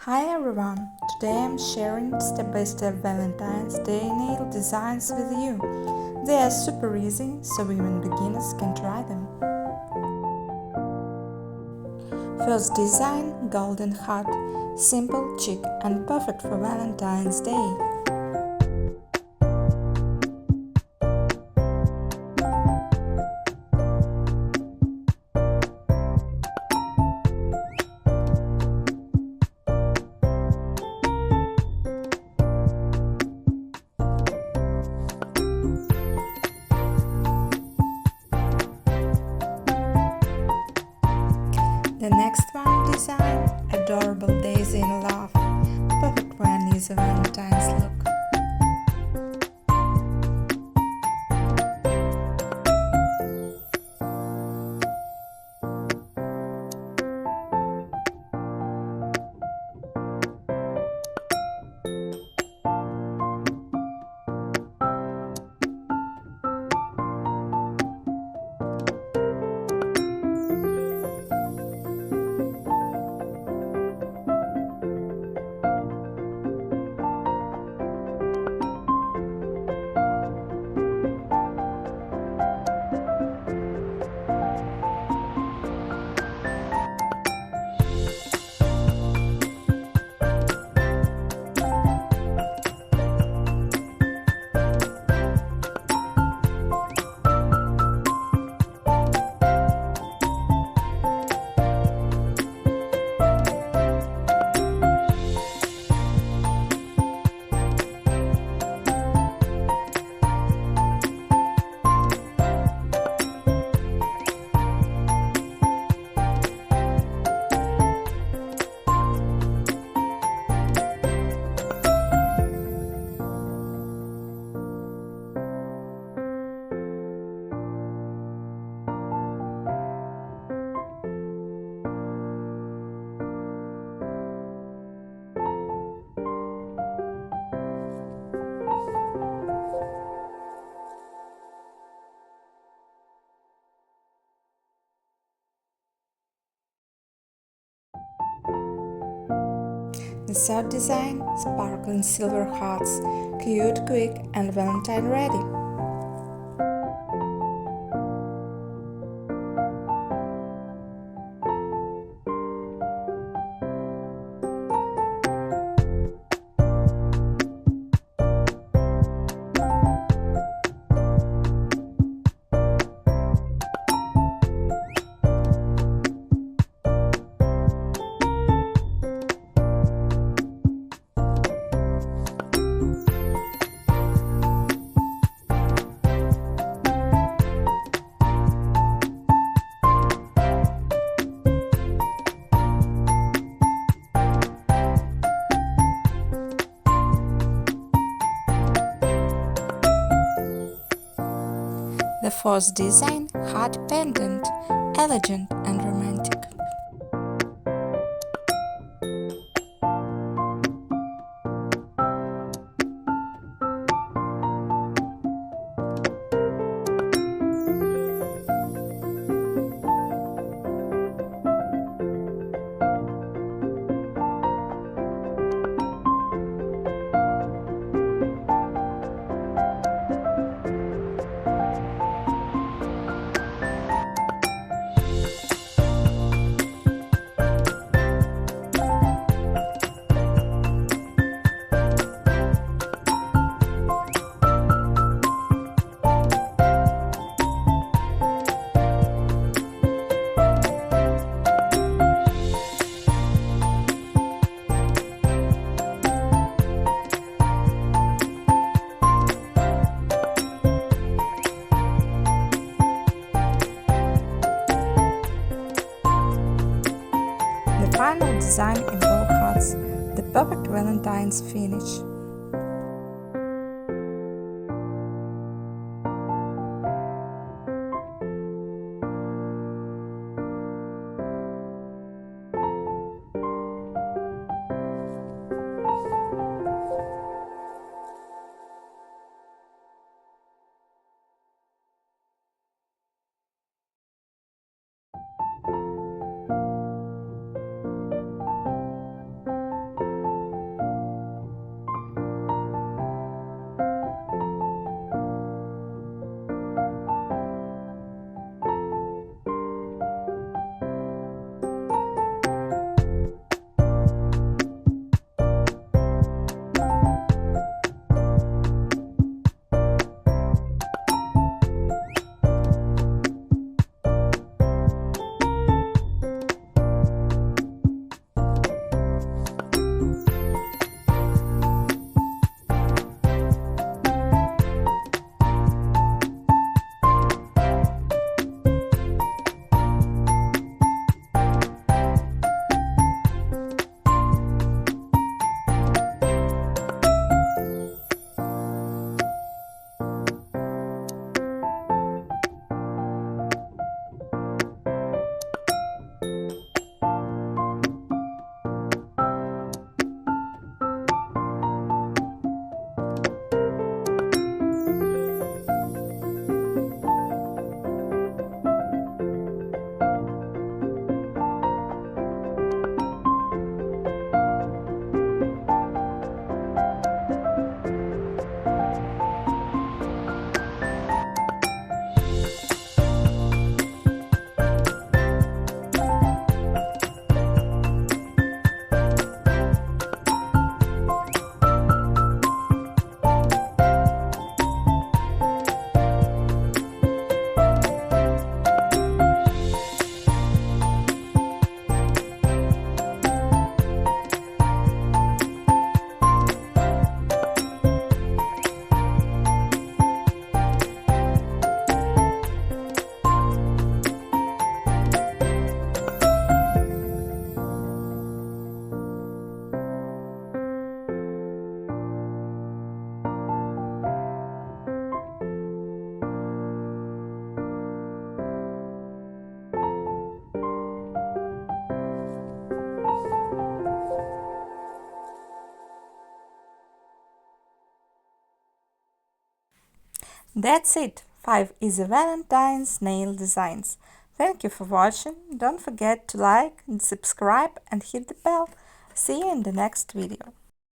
Hi everyone! Today I'm sharing step-by-step Valentine's Day nail designs with you. They are super easy, so even beginners can try them. First design, golden heart. Simple, chic and perfect for Valentine's Day. The next one design, adorable daisy in love, perfect for an easy Valentine's look. The third design, sparkling silver hearts, cute, quick and Valentine ready. The fourth design, heart pendant, elegant and romantic. The final design in both hearts, the perfect Valentine's finish. That's it! 5 easy Valentine's nail designs. Thank you for watching. Don't forget to like and subscribe and hit the bell. See you in the next video.